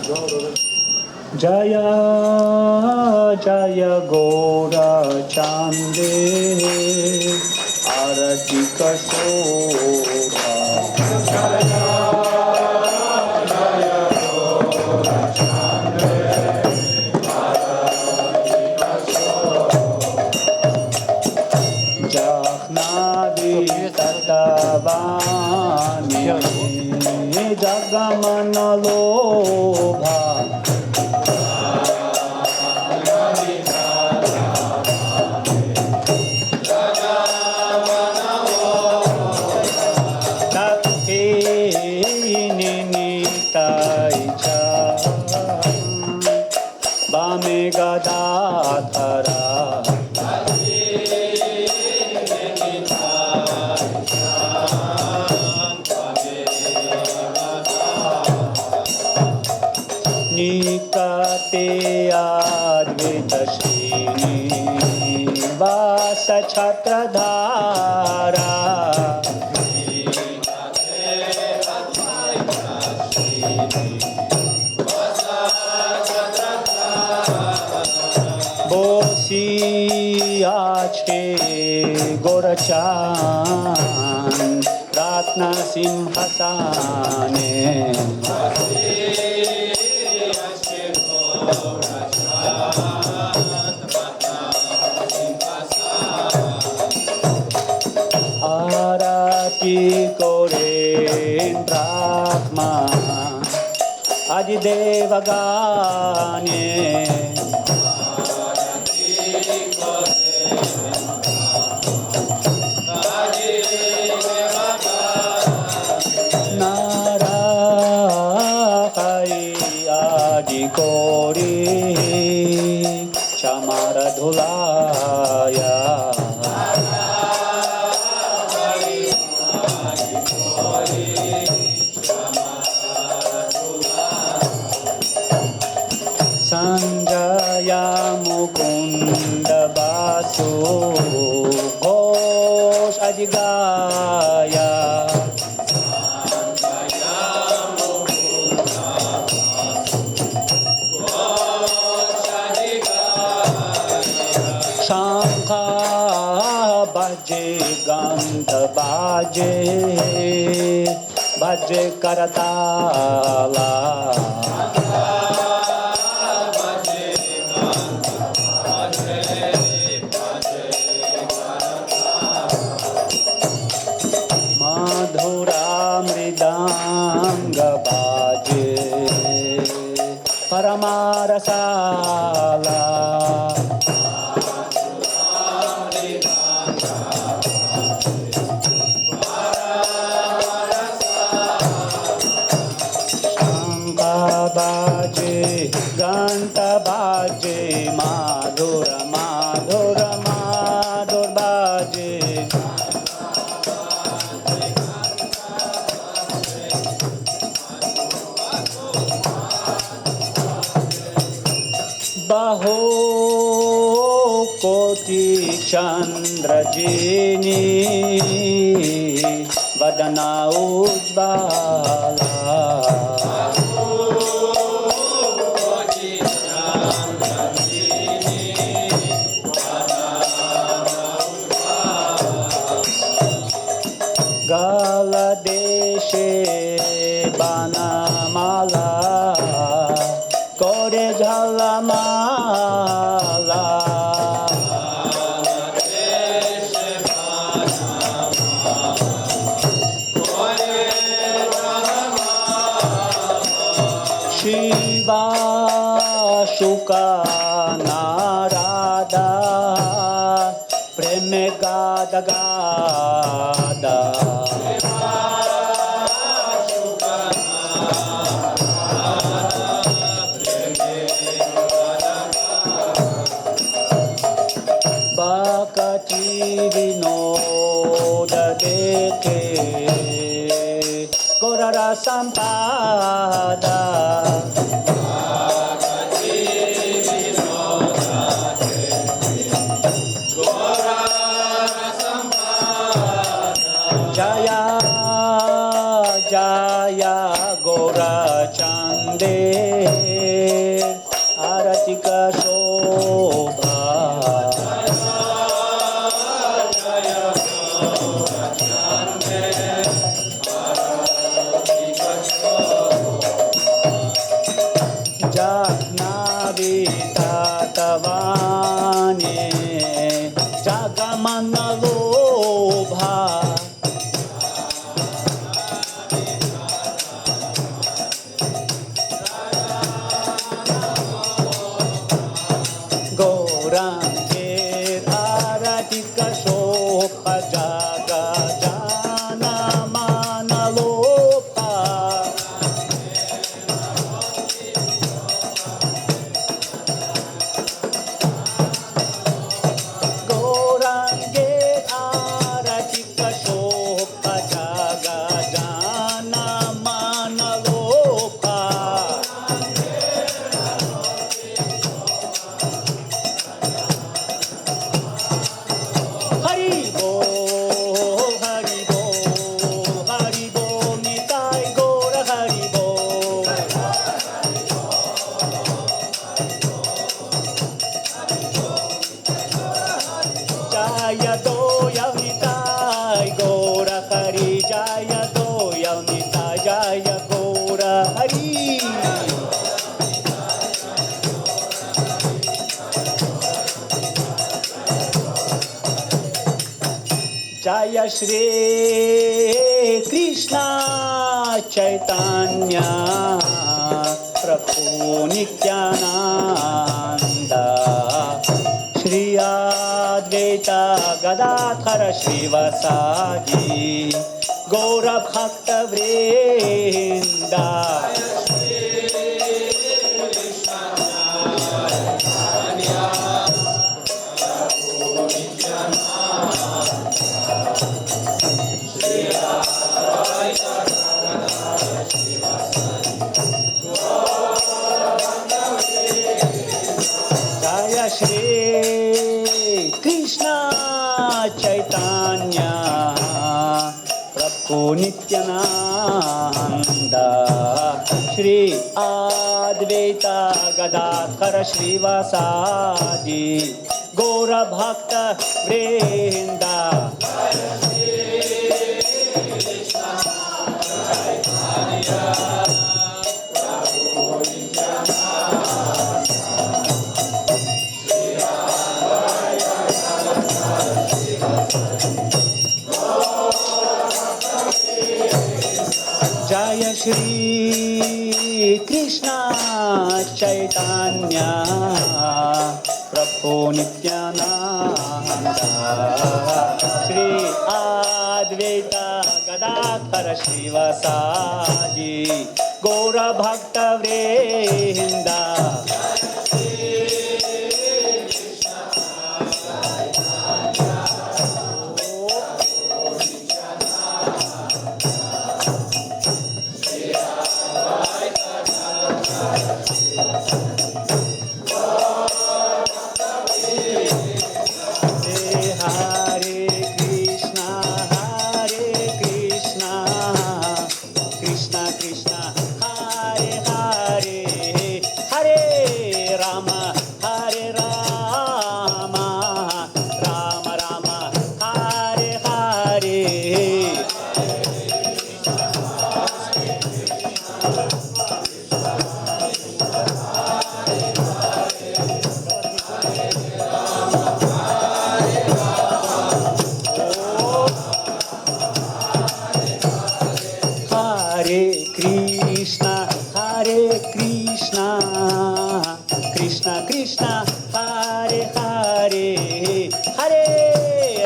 Jaya Jaya Gora Chande Arati Kashoda Jahnadi Tatavani Jagamana Lobha Bame Gadadhara Nikate Advaita Srini Vasa Chhatradhara Bosi Ache Gorachan Ratna Simhasane Arati Koren Brahma Adideva Gane Narahai Adi Kori Chamara Dhulaya Sanjaya Mukunda Basu Ghosh Adigaya Shankha Baje Gandha Baje Baje Karatala Madhura Mridanga Baje Paramarasala Baje Ganta Baje Madhura Madhura Madhur Baje Baho Koti Chandra Jini Vadana Ujbala Gala Deshe Banamala Kore Jalamala Shiva Shuka Narada Preme Gada Gada Bakati Vinoda Deke Gorara Sampada Jaya Jaya Go गौरचंदे आरतिक शोभा जगन्नावितातवाने जगमनलोभा गौरांगेर आरतिक शोभा जगजानमनलोभा गौरांगेर आरतिक शोभा जगजानमनलोभा हरि बोल हरि बोल निताय गौर हरि बोल जय दोय निताय गौर हरि जय दोय निताय जय गौर हरि जय श्री कृष्ण चैतन्य प्रभु नित्यानंद श्री अद्वैत गदाधर श्रीवासादि गौर भक्त वृंद जय श्री कृष्ण चैतन्य प्रभु नित्यानंद श्री अद्वैत गदाधर श्रीवासादि गौर भक्त वृंद जय श्री कृष्ण चैतन्य प्रभु नित्यानंद श्री अद्वैत गदाधर श्रीवासादि गौर भक्त वृंद हरे Krishna Krishna Krishna Hare Hare Hare Ram Ram Ram Hare Hare Hare Krishna Krishna Krishna Hare Hare Hare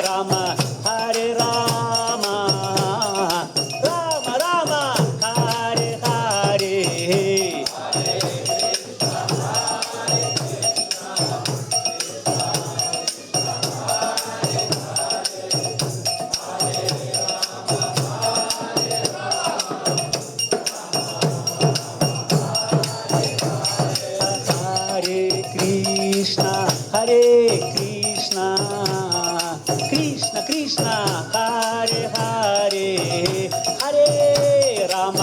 Ram Ram Ram Hare Hare Krishna Krishna Hare Hare Hare Ram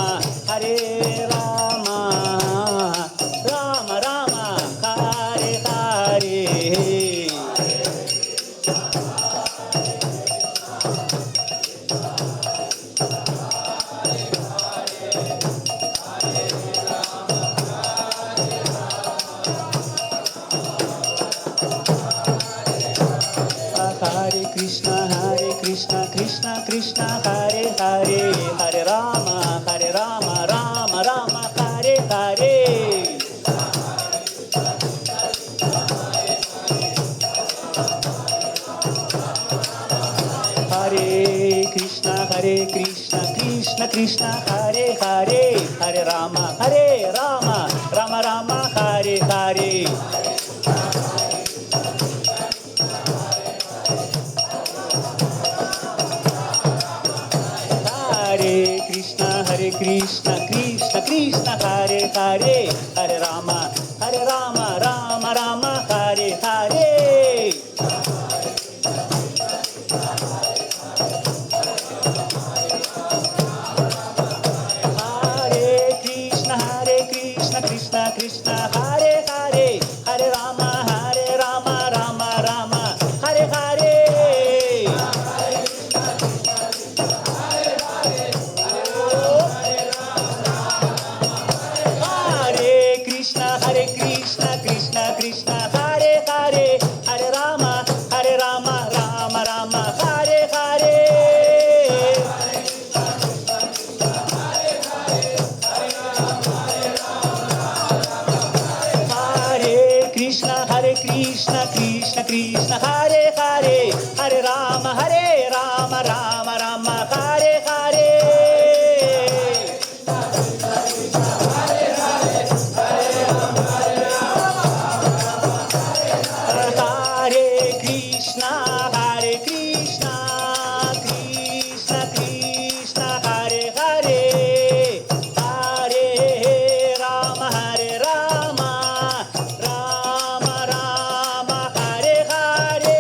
Krishna Hare Hare Hare Rama Rama Rama Hare Hare Hare Krishna Krishna Krishna Hare Hare Hare Rama Rama Rama Hare Hare Hare Krishna Krishna Krishna Hare Hare Hare Rama Rama Rama Hare Hare Hare Krishna Krishna Krishna Hare Hare Hare Rama Rama Rama Hare Hare Hare Krishna Krishna Krishna Hare Hare Hare Rama Rama Rama Hare Hare Hare Krishna Krishna Krishna Hare Hare Hare Rama Rama Rama Hare Hare Hare Krishna Krishna Krishna Hare Hare Hare Rama Rama Rama Hare Hare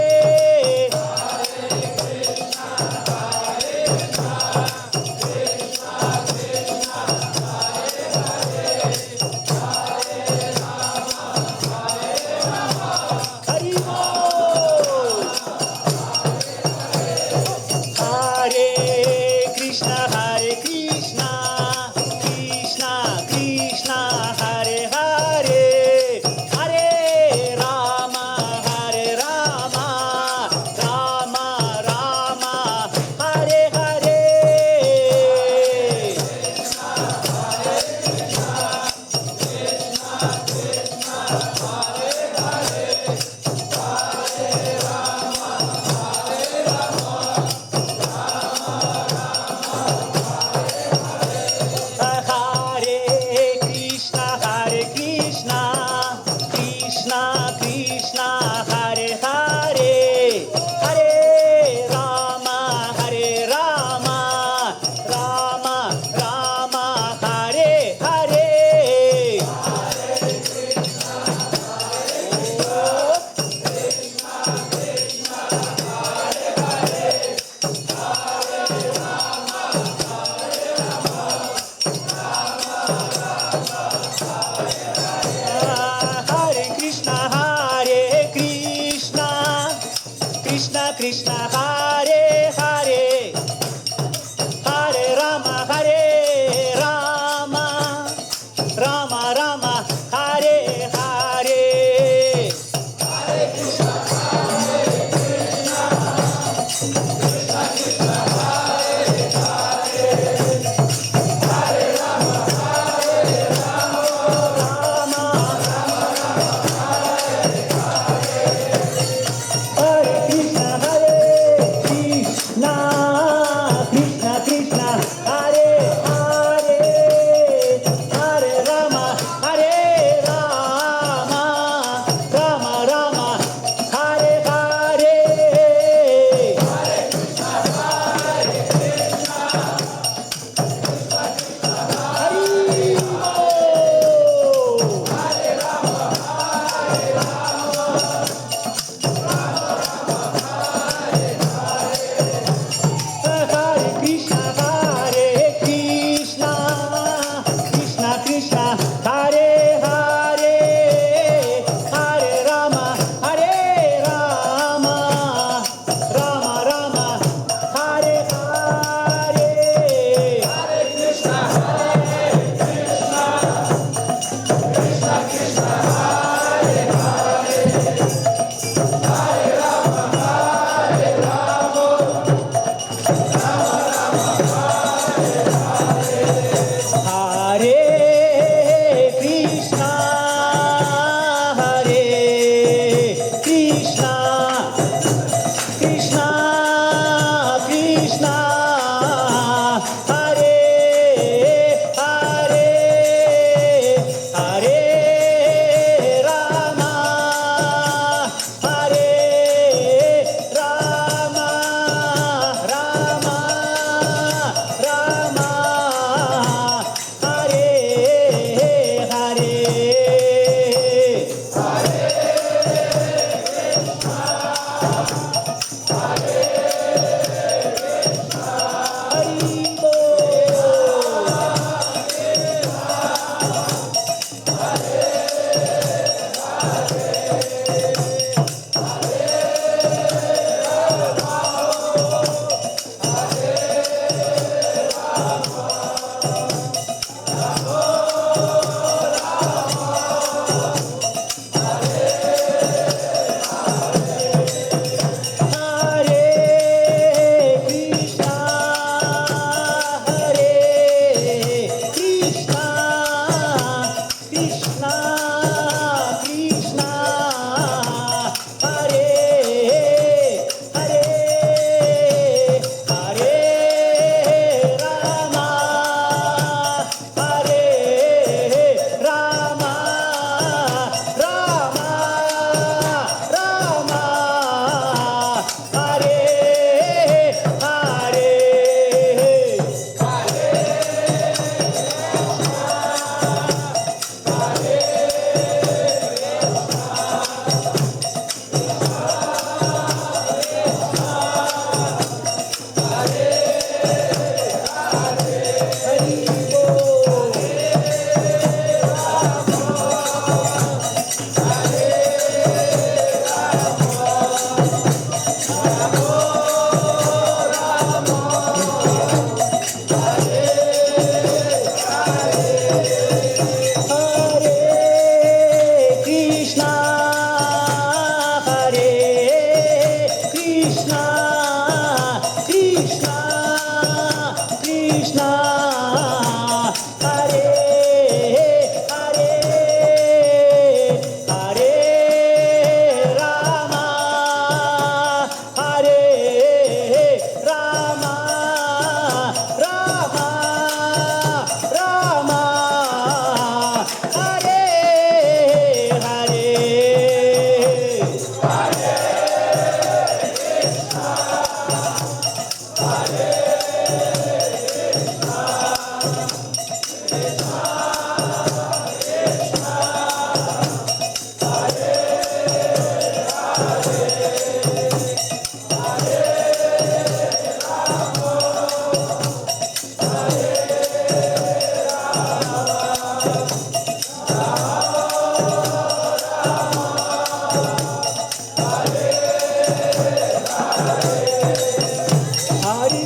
Hare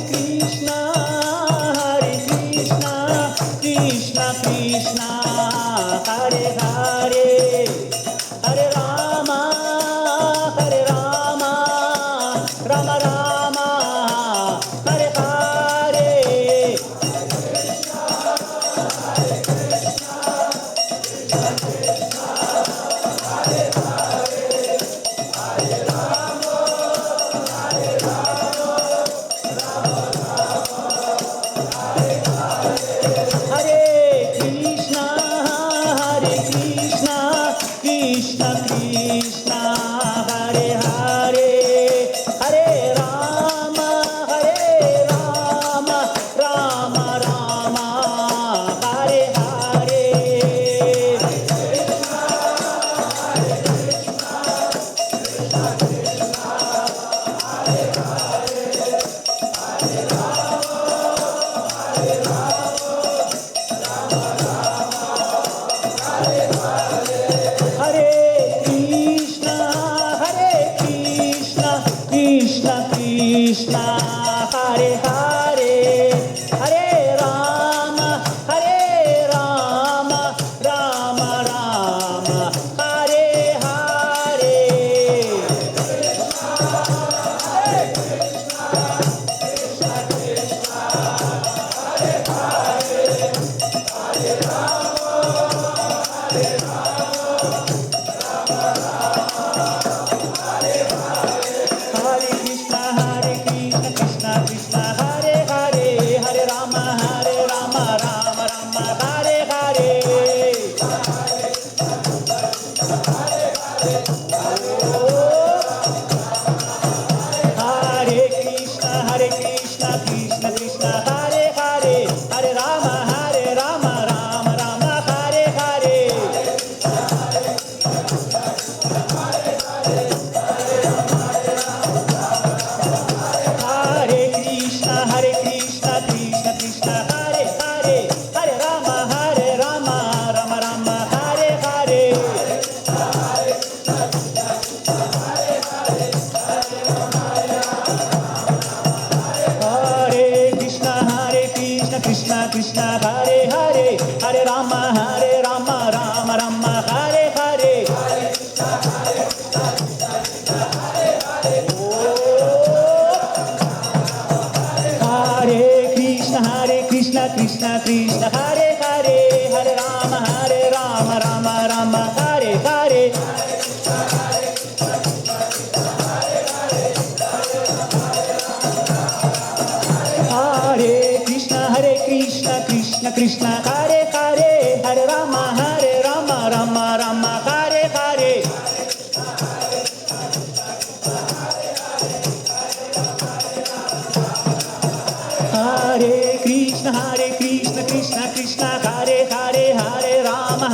Krishna, Krishna Krishna, Hare Hare, Hare Rama, Rama Rama, Hare Hare. Hare Krishna, Krishna Krishna, Hare Hare, Hare Rama, Rama Rama, Hare Hare. Hare Krishna, Krishna Krishna, Hare Hare, Hare Rama, Rama Rama, Hare Hare. Hare Krishna, Krishna Krishna, Hare Hare, Hare Rama, Rama Rama, Hare Hare. Hare Krishna, Krishna Krishna, Hare Hare, Hare Rama, Rama Rama, Hare Hare. Hare Krishna, Krishna Krishna, Hare Hare, Hare Rama, Rama Rama, Hare Hare. Hare Krishna, Krishna Krishna, Hare Hare, Hare Rama, Rama Rama, Hare Hare. Hare Krishna, Krishna Krishna, Hare Hare, Hare Rama, Rama Rama, Hare Hare. Hare Krishna, Krishna Krishna, Hare Hare, Hare Rama, Rama Rama, Hare Hare. Hare Krishna, Krishna Krishna, Hare Hare, Hare Rama,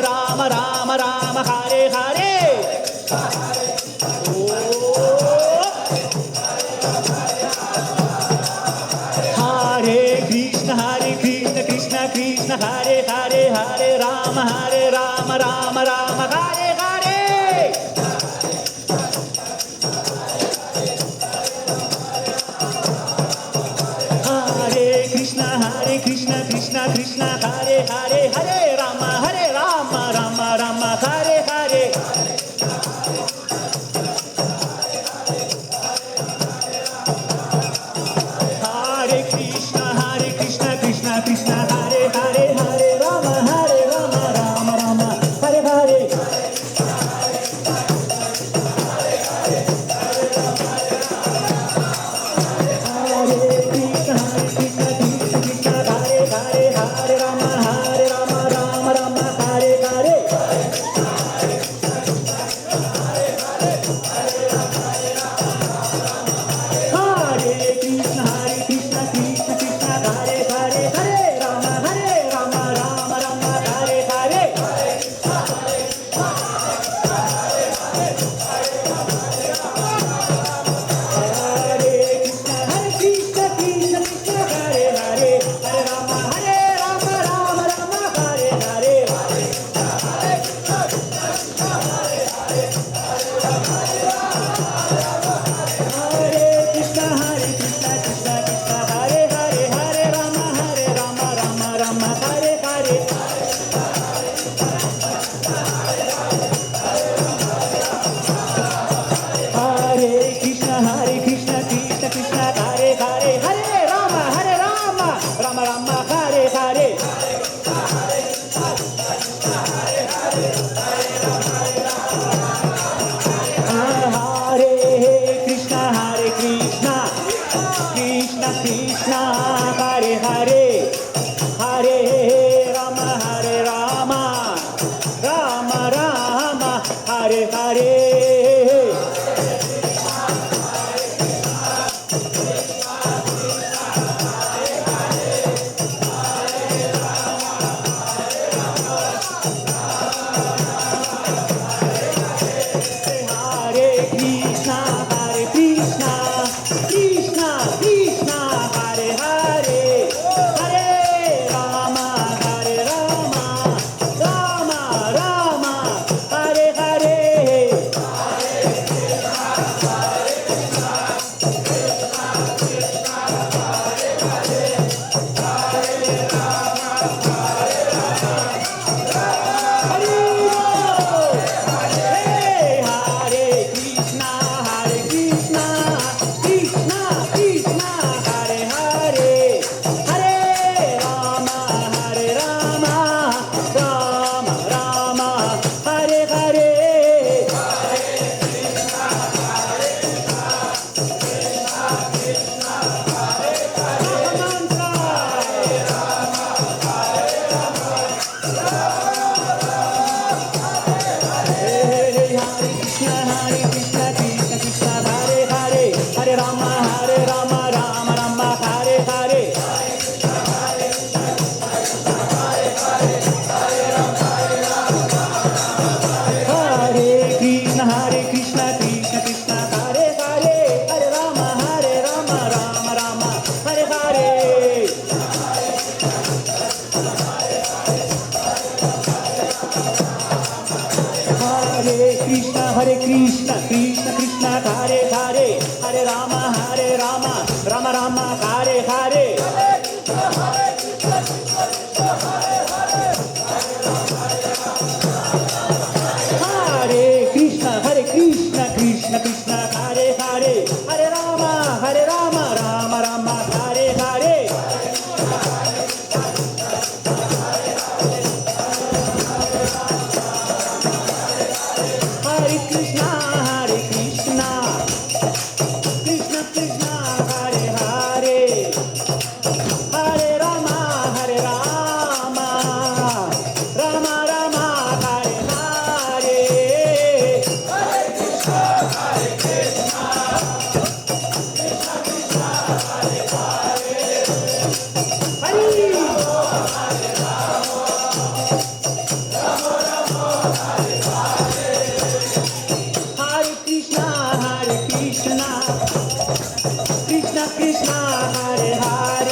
Rama Rama, Hare Hare. Hare Krishna, Krishna Krishna, Hare Hare, Hare Rama, Rama Rama, Hare Hare. Hare Krishna, Krishna Krishna, Hare Hare, Hare Rama, Rama Rama, Hare Hare. Hare Krishna, Krishna Krishna, Hare Hare, Hare Rama, Rama Rama, Hare Hare. Krishna Krishna Krishna Hare Hare Hare Ram Ram Ram Hare Hare Hare Krishna Krishna Krishna Hare Hare Hare Ram Ram Ram Hare Hare Hare Krishna Krishna Krishna Hare Hare Hare Ram Ram Ram Hare Hare Hare Krishna Krishna Krishna Hare Hare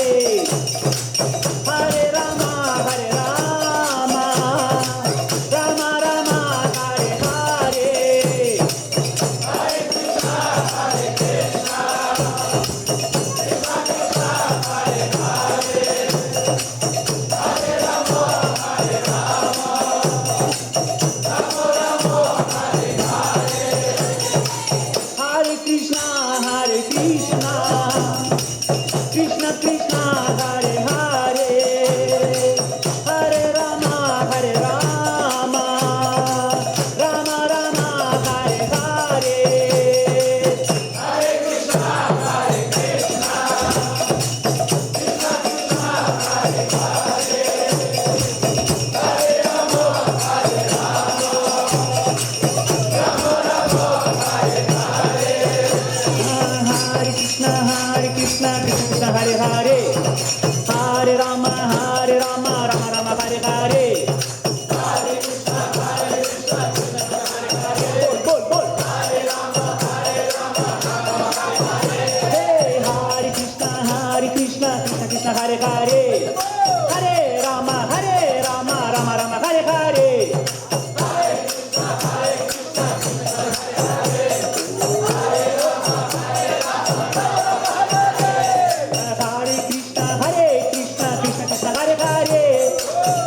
Hare Ram Ram Ram Hare Hare Hare Krishna Krishna Krishna Hare Hare Hare Ram Ram Ram Hare Hare Hare Krishna Krishna Krishna Hare Hare Hare Ram Ram Ram Hare Hare बोल बोल हे हरे कृष्ण कृष्ण कृष्ण हरे हरे हरे राम राम राम हरे हरे हरे कृष्ण कृष्ण कृष्ण हरे हरे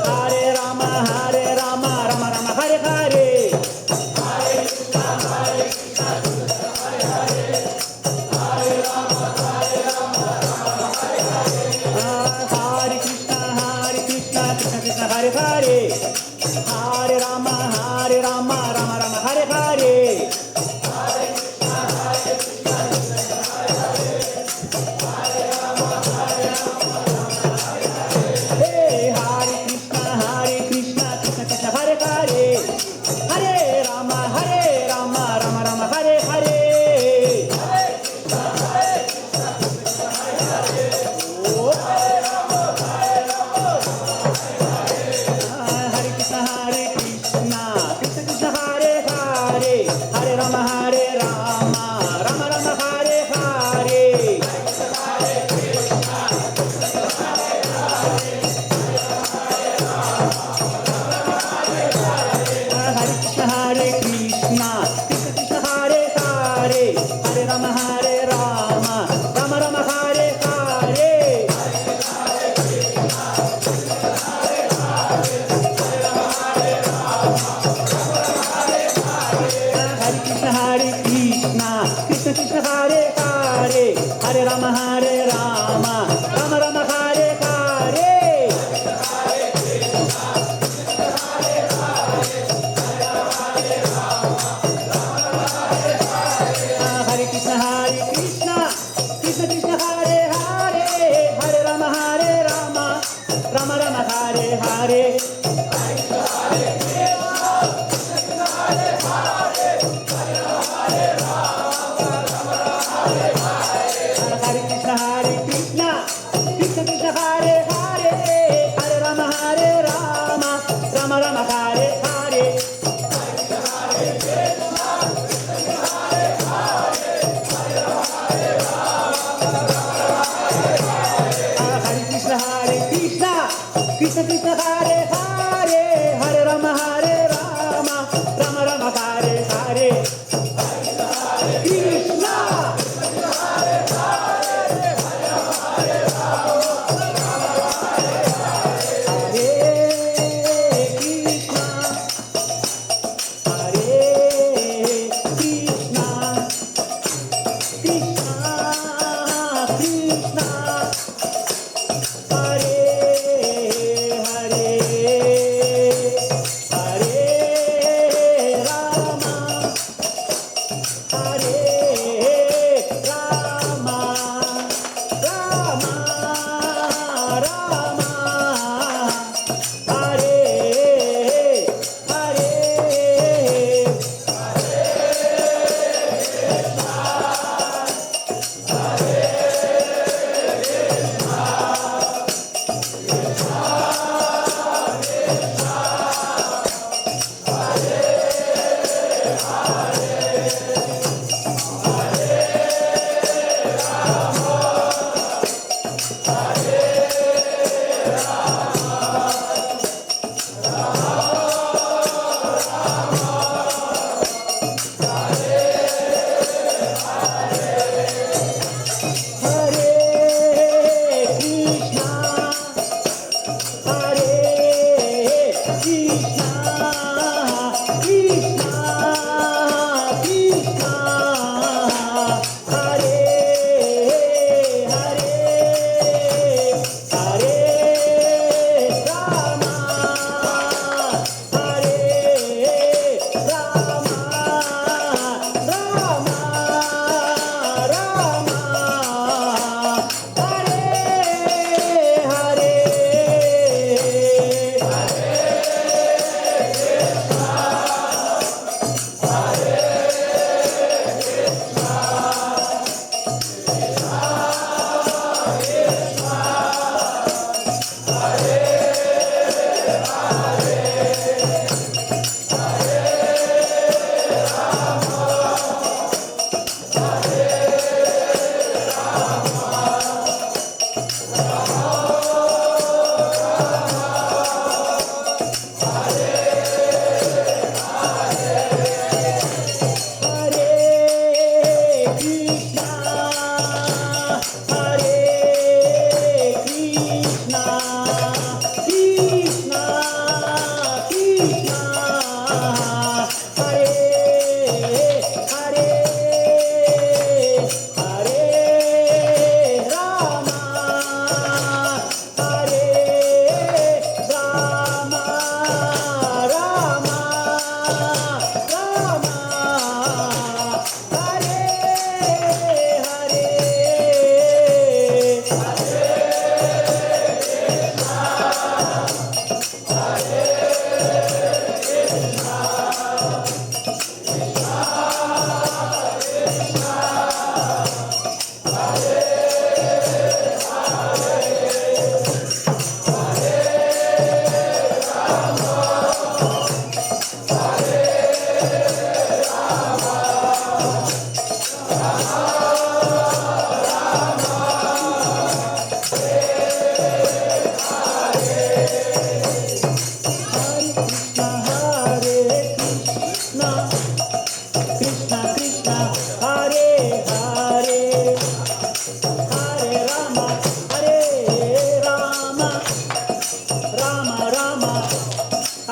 हरे राम राम राम हरे हरे हरे कृष्ण कृष्ण कृष्ण हरे हरे हरे राम राम राम हरे हरे हे हरे कृष्ण कृष्ण कृष्ण हरे हरे हरे राम राम राम हरे हरे ओ हरे कृष्ण कृष्ण कृष्ण हरे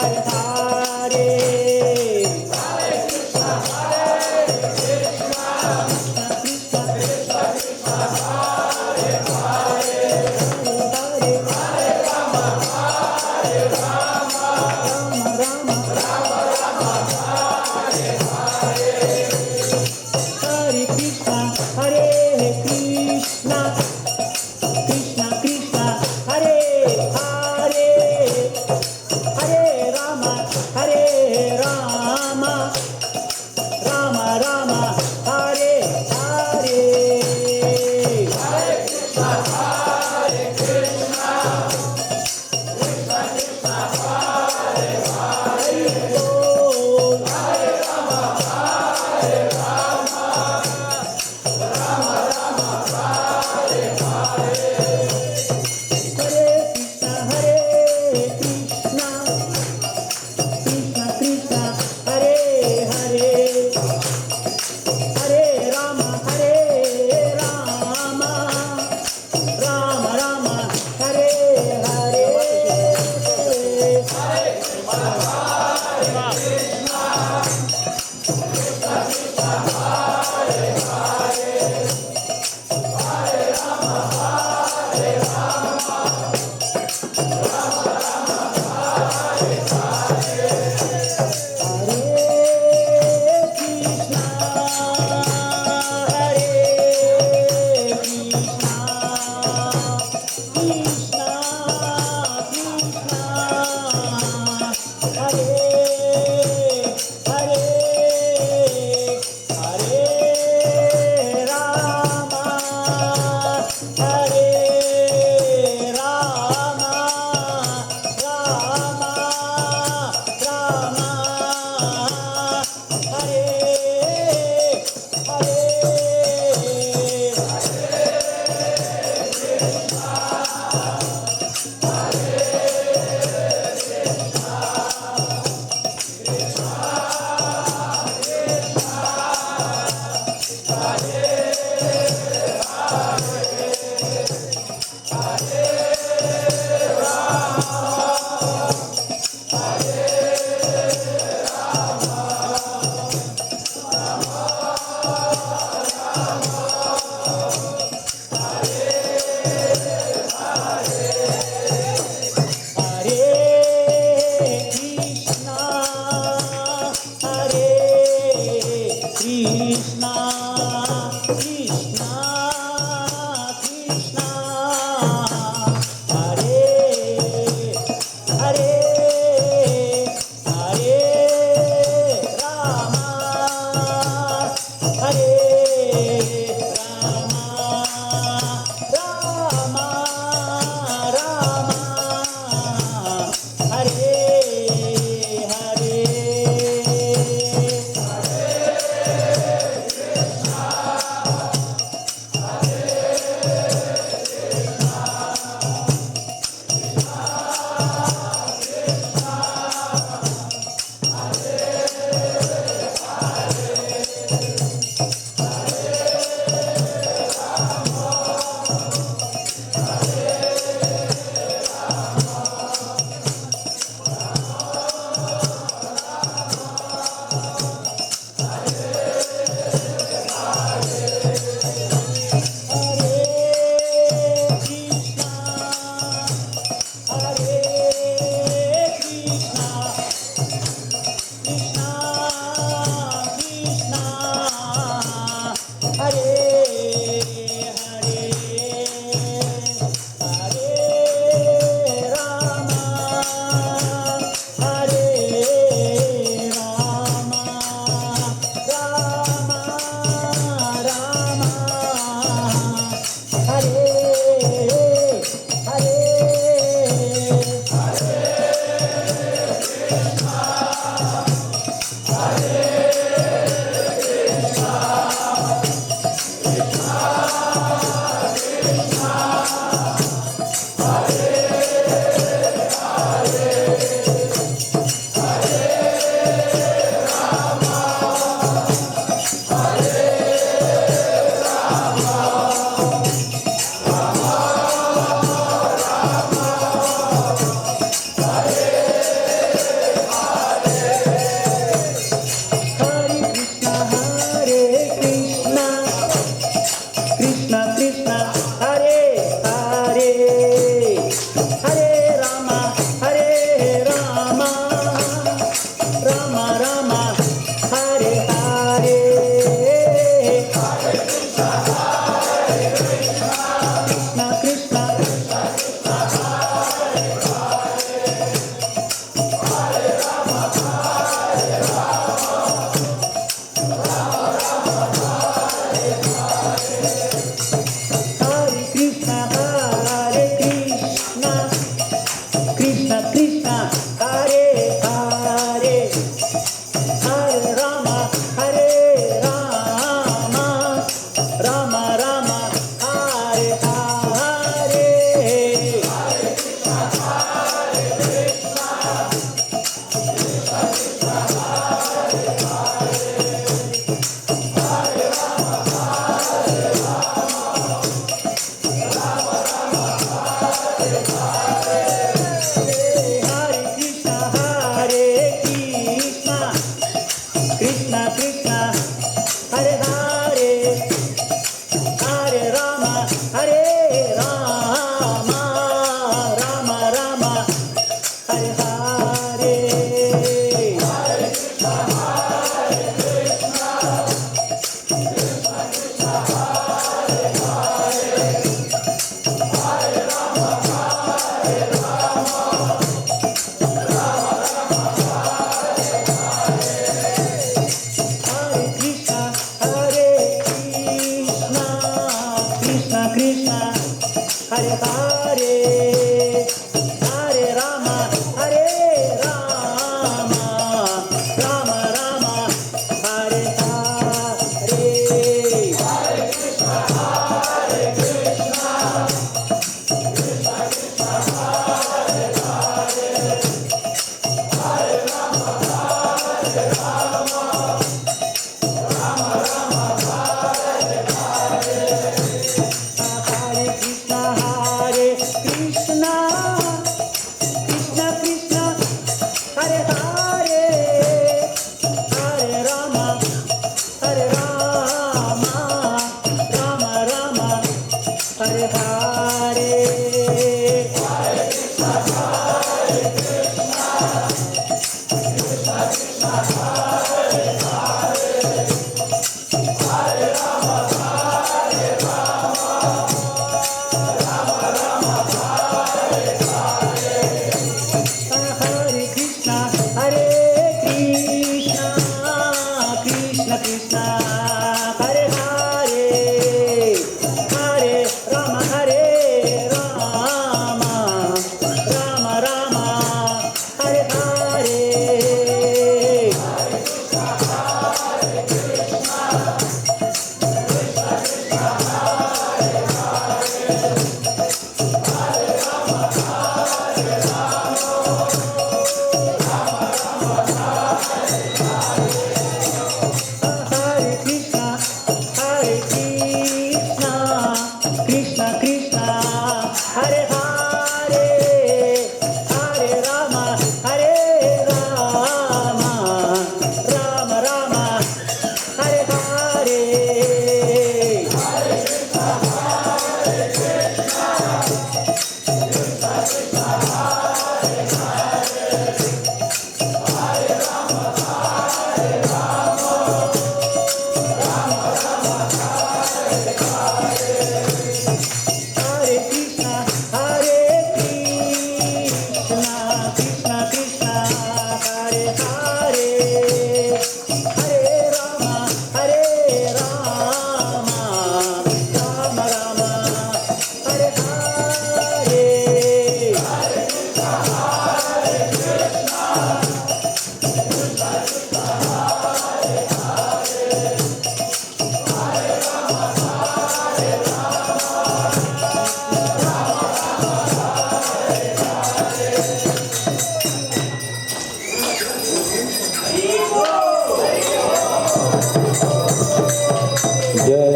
Hare Hare. Hare Krishna, Hare Krishna, Krishna Krishna, Hare Hare, Hare Rama, Hare Rama, Rama Rama, Hare Hare.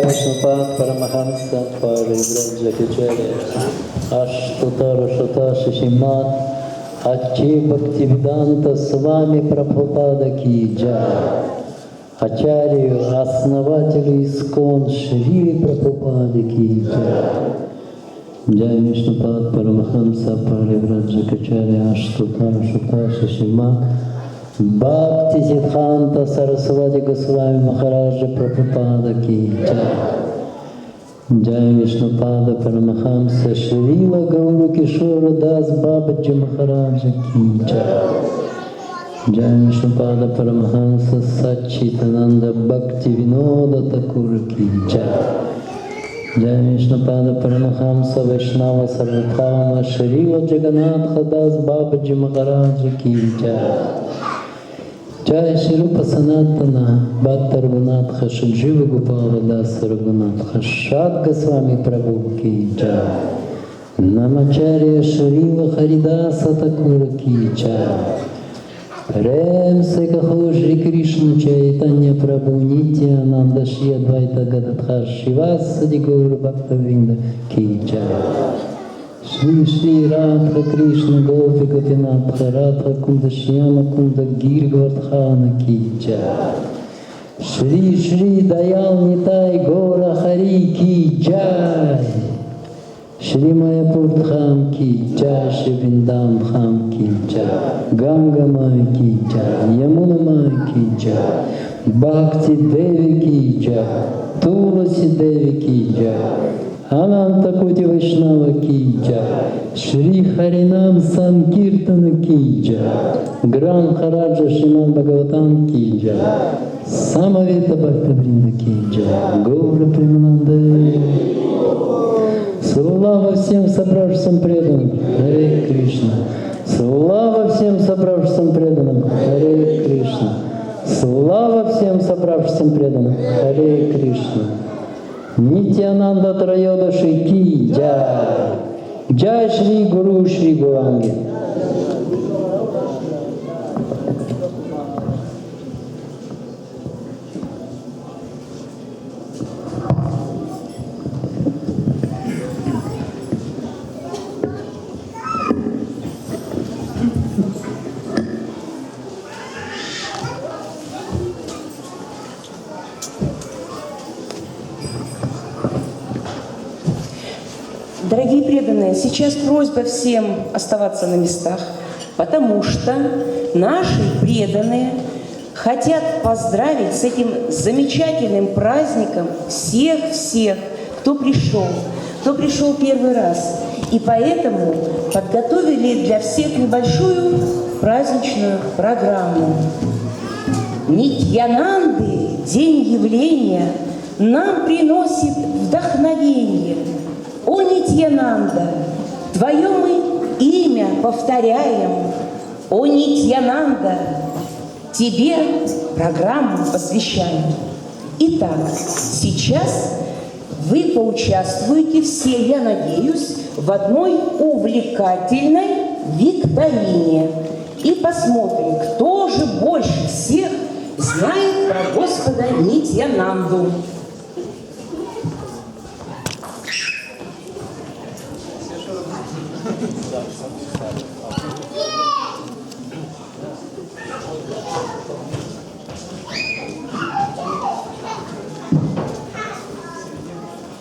Вишнупад Парамахамса Паривраджакачаря Аштутара Шата Шишимат Ачи Бхактивиданта Свами Прабхупада Ки Джай. Ачарью, основателю Искон Шри Прабхупады Ки Джай. Джай Вишнупад Парамахамса Паривраджакачаря Аштутара Шата Шишимат Бхакти Сиддханта Сарасвати Госвами Махараджа Прабхупада Ки Джай. Джай Вишнупада Парамахамса Шрила Гауру Кишора Дас Бабаджи Махараджа Ки Джай. Джай Вишнупада Парамахамса Саччитананда Бхакти Винода Такура Ки Джай. Джай Вишнупада Парамахамса Вайшнава Сарвабхаума Шрила Джаганатха Дас Бабаджи Махараджа Ки Джай. Джай Шри Рупа Санатана Бхакта Рагунатха Шаджива Гопала Даса Рагунатха Шад Госвами Прабху Ки Джай. Намачарья Шрила Харидаса Такура Ки Джай. Прем се кахо Шри Кришна Чайтанья Прабху Нитьянанда Шри Адвайта Гададхар Шивасади Гаура Бхакта Вринда Ки Джай. Шри Шри Радха Кришна Гопи Гопинатха Радха Кунда Шьяма Кунда Гиргавардхана Ки Джай. Шри Шри Даял Нитай Гора Хари Ки Джай. Шри Майяпур Дхам Ки Джай. Шри Вриндаван Дхам Ки Джай. Ганга Май Ки Джай. Ямуна Май Ки Джай. Бхакти Деви Ки Джай. Туласи Деви Ки Джай. Ананта Кути Вайшнава Ки Джай. Шри Харинам Санкиртана Ки Джай. Гран Хараджа Шримад Бхагаватам Ки Джай. Самавита Бхакта Вринда Ки Джай. Гаура Примананде. Слава всем собравшимся преданным. Харе Кришна. Слава всем собравшимся преданным. Харе Кришна. Слава всем собравшимся преданным. Харе Кришна. Нитьянанда Трайодаши Ки Джай. Джай Шри Гуру Шри Гуранги. Дорогие преданные, сейчас просьба всем оставаться на местах, потому что наши преданные хотят поздравить с этим замечательным праздником всех-всех, кто пришел первый раз. И поэтому подготовили для всех небольшую праздничную программу. Нитьянанды, день явления, нам приносит вдохновение. О, Нитьянанда, твое мы имя повторяем. О, Нитьянанда, тебе программу посвящаем. Итак, сейчас вы поучаствуете все, я надеюсь, в одной увлекательной викторине. И посмотрим, кто же больше всех знает про Господа Нитьянанду.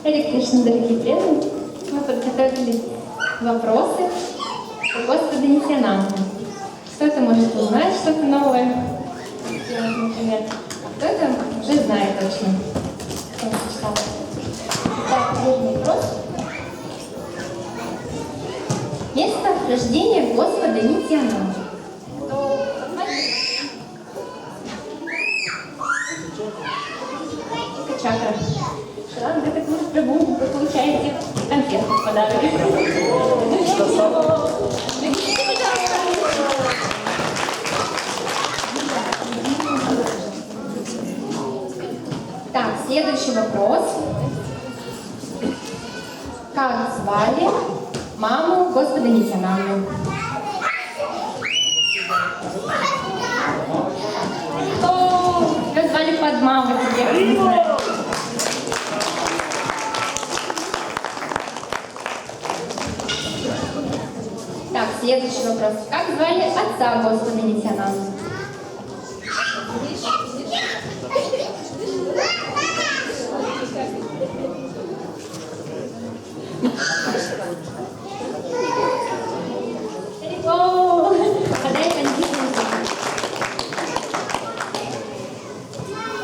Харе Кришна, дорогие преданные, мы подготовили вопросы у Господа Нитьянанды. Кто-то может узнать что-то новое, например, а кто-то уже знает точно, что он читал. Итак, первый вопрос. Место рождения Господа Нитьянанды. Чакра. Ладно, вы так может Прабу, вы получаете конфетку в подарок. Так, следующий вопрос. Как звали маму Господа Нитьянанды? Ее звали Падма, я не знаю. Так, следующий вопрос. Как звали отца Господа Нитьянанды?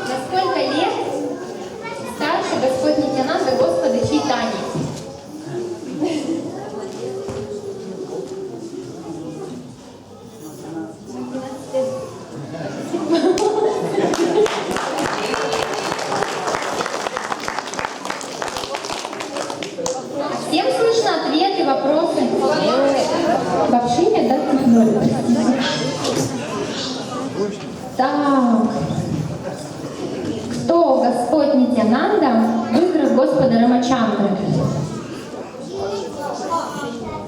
На сколько лет старше Господь Нитьянанда Господа Чайтаньи? Всем слышно ответы, вопросы? Вообще, да? Так. Кто Господь Нитьянанда в играх Господа Рамачандры?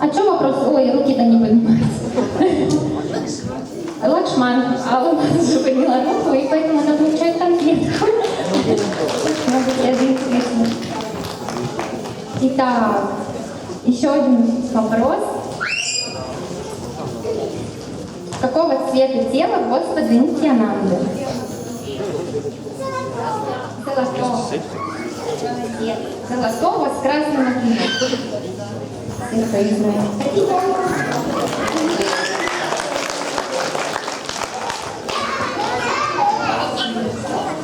А что вопрос? Ой, руки-то не поднимаются. Лакшман. А он уже подняла руку, и поэтому она получает конфетку. Итак, еще один вопрос. Какого цвета тело Господа Нитьянанды? Золотого. Молодец. Золотого с красным отливом.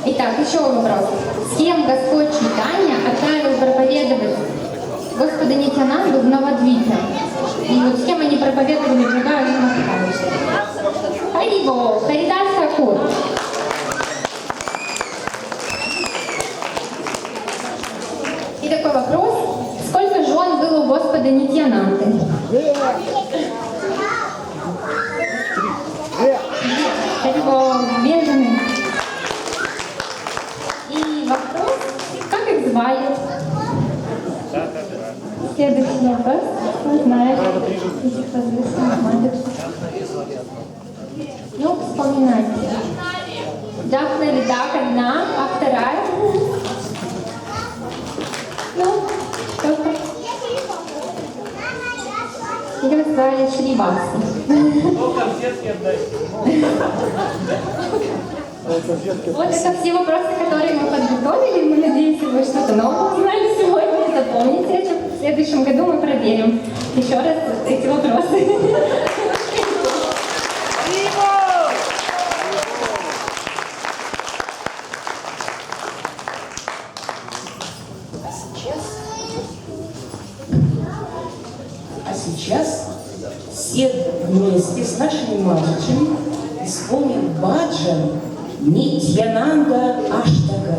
Итак, еще вопрос. С кем Господь Чайтанья отправил проповедовать Господа Нитьянанду в Навадвипе? И вот с кем они проповедовали в Джагаю и Махаю? Харибол, Харидас Такур. И такой вопрос. Сколько жен было у Господа Нитьянанды? Харибол, две жены. И вопрос, как их звали? Следующий вопрос. Не знаю. Ну, вспоминайте. Джахна или Дак одна, а вторая? Ну, кто-то. Ее звали Шриваси. Вот это все вопросы, которые мы подготовили. Мы надеемся, вы что-то новое узнали сегодня. Запомните это. В следующем году мы проверим еще раз эти вопросы. сейчас все вместе с нашими мальчиками исполним баджан Нитьянанда Аштага.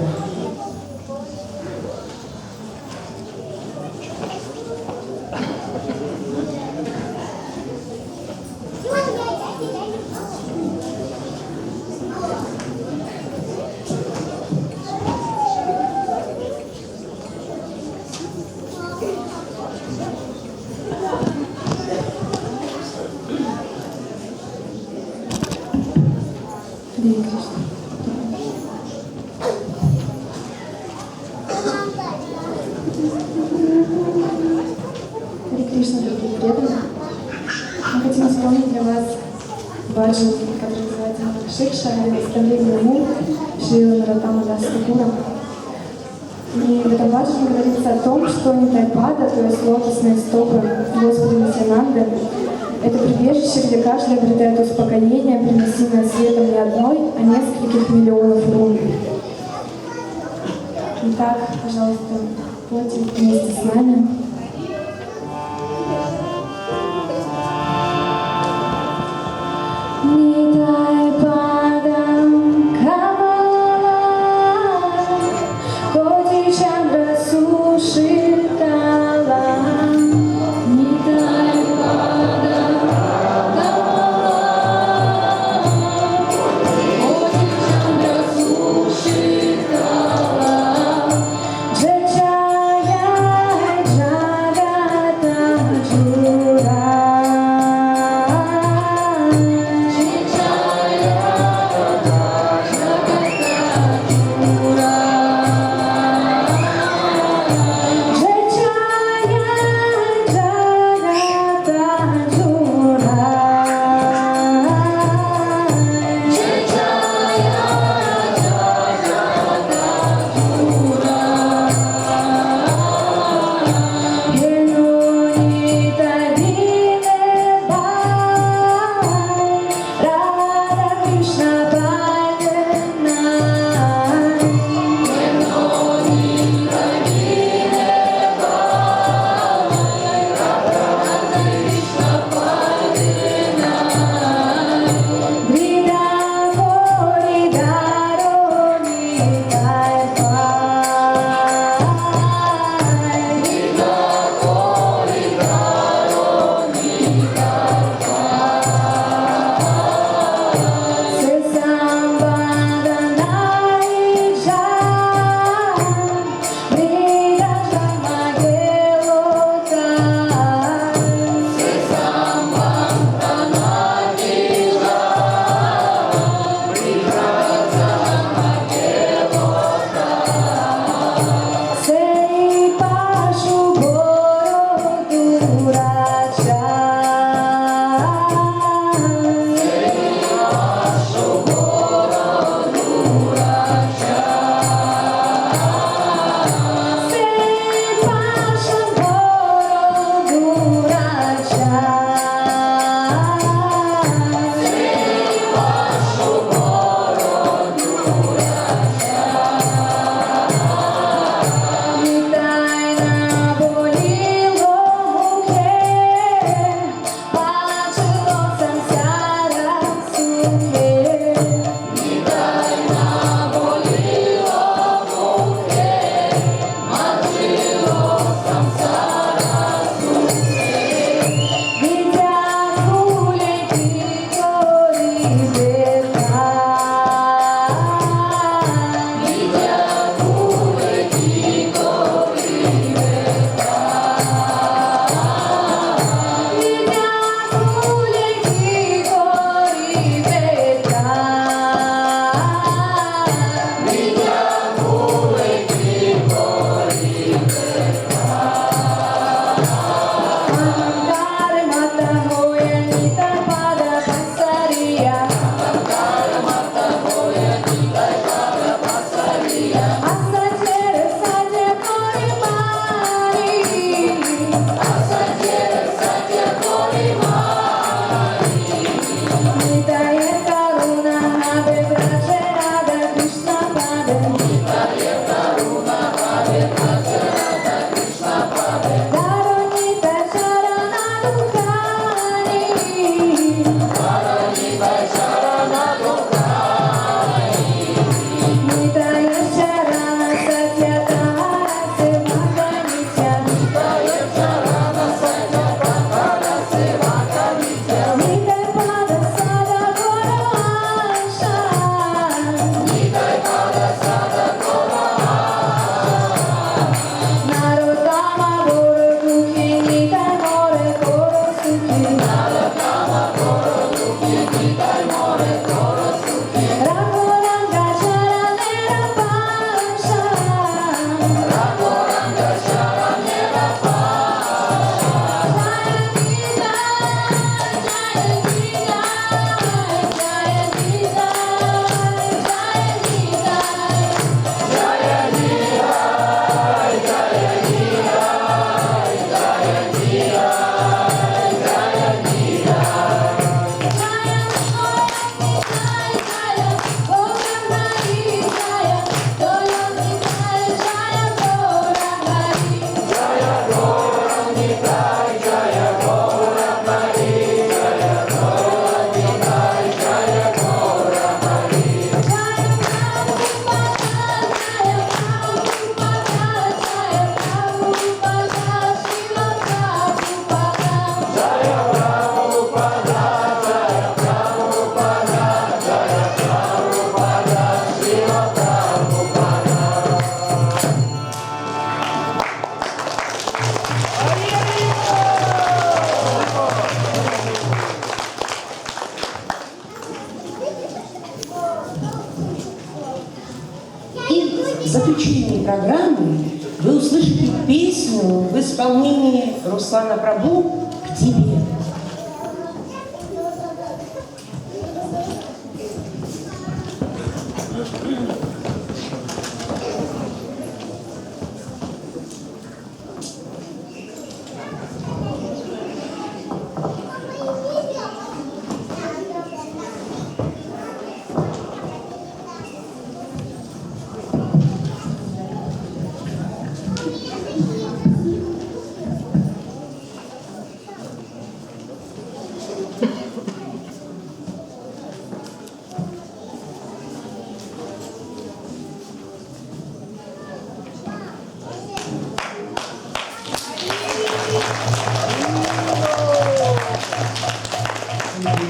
Харе Кришна, дорогие преданные. Мы хотим исполнить для вас баджан, который называется Шикша, или наставление уму Шрила Нароттама Даса Такура. И в этом баджане говорится о том, что Нитайпада, то есть лотосные стопы Господа Нитьянанды, это прибежище, где каждый обретает успокоение, приносимое светом не одной, а нескольких миллионов рун. Итак, пожалуйста, пойте вместе с нами. Нитайпадам камалам, коти чандра сушиталам. Нитайпадам камалам, коти чандра сушиталам. Джачая джагата джура. Karuna в заключении программы вы услышите песню в исполнении Руслана Прабу «К тебе».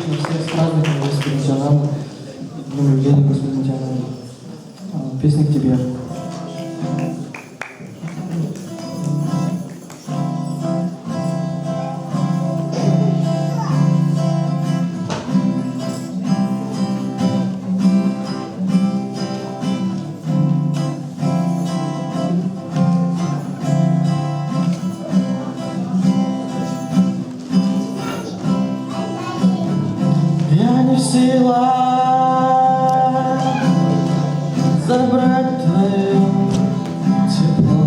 Всех с праздником, Господи, Джанана, днем рождения, Господи, Джанана. Песня к тебе. Я не в силах забрать твое тепло.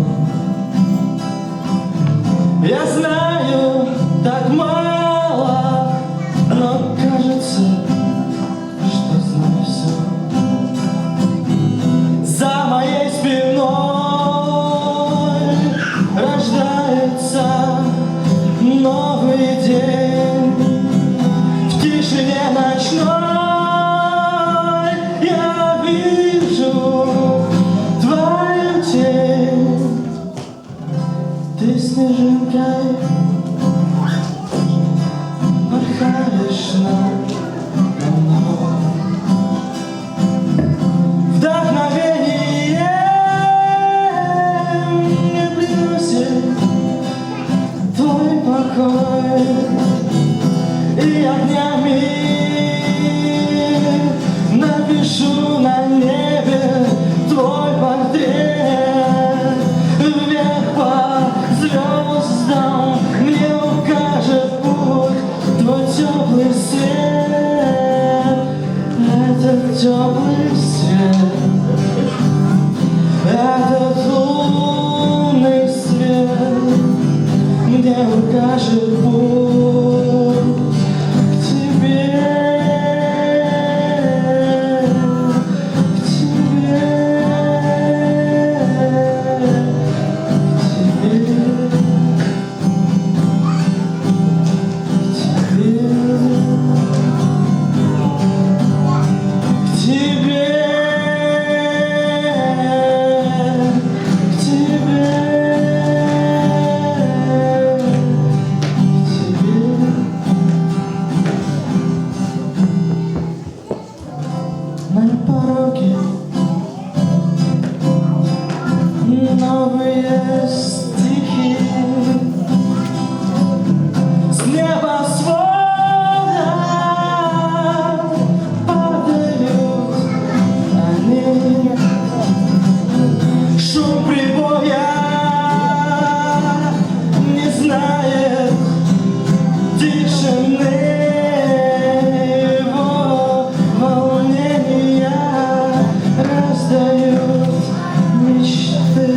Я знаю, так мало, но кажется, что знаю все. За моей спиной рождается новый день. В тишине ночной я вижу твою тень. Ты снежинкой порхаешь надо мной. Вдохновение мне приносит твой покой. И огнями напишу на небе твой портрет. Вверх по звездам мне укажет путь твой теплый свет. Этот теплый свет, этот лунный свет мне укажет путь к тебе, к тебе, к тебе, к тебе. На пороге новые стихи с небосвода падают они. Шум прибоя не знает тишины. Раздают мечты,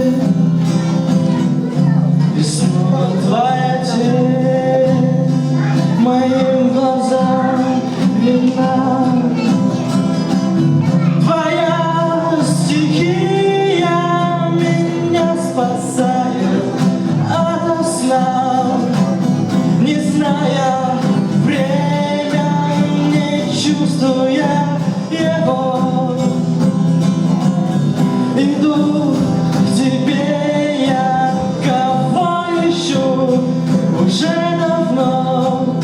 и снова твоя тень моим глазам видна. Твоя стихия меня спасает ото сна, не зная время, не чувствуя его. Иду к тебе я, кого ищу уже давно.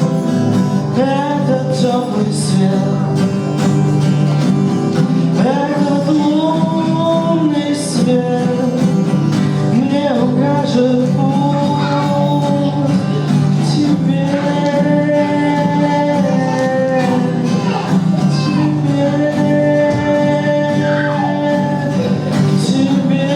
Этот теплый свет, этот лунный свет мне укажет путь к тебе. К тебе.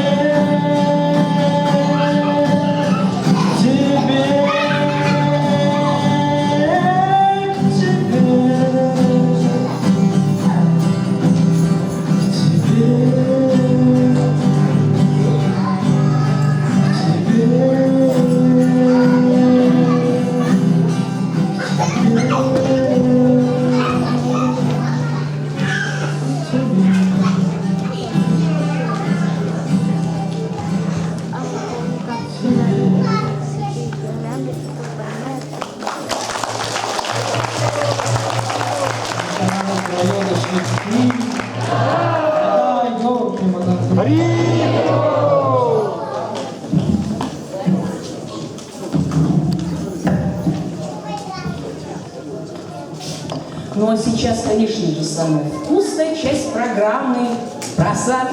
Ну а сейчас, конечно же, самая вкусная часть программы — просад.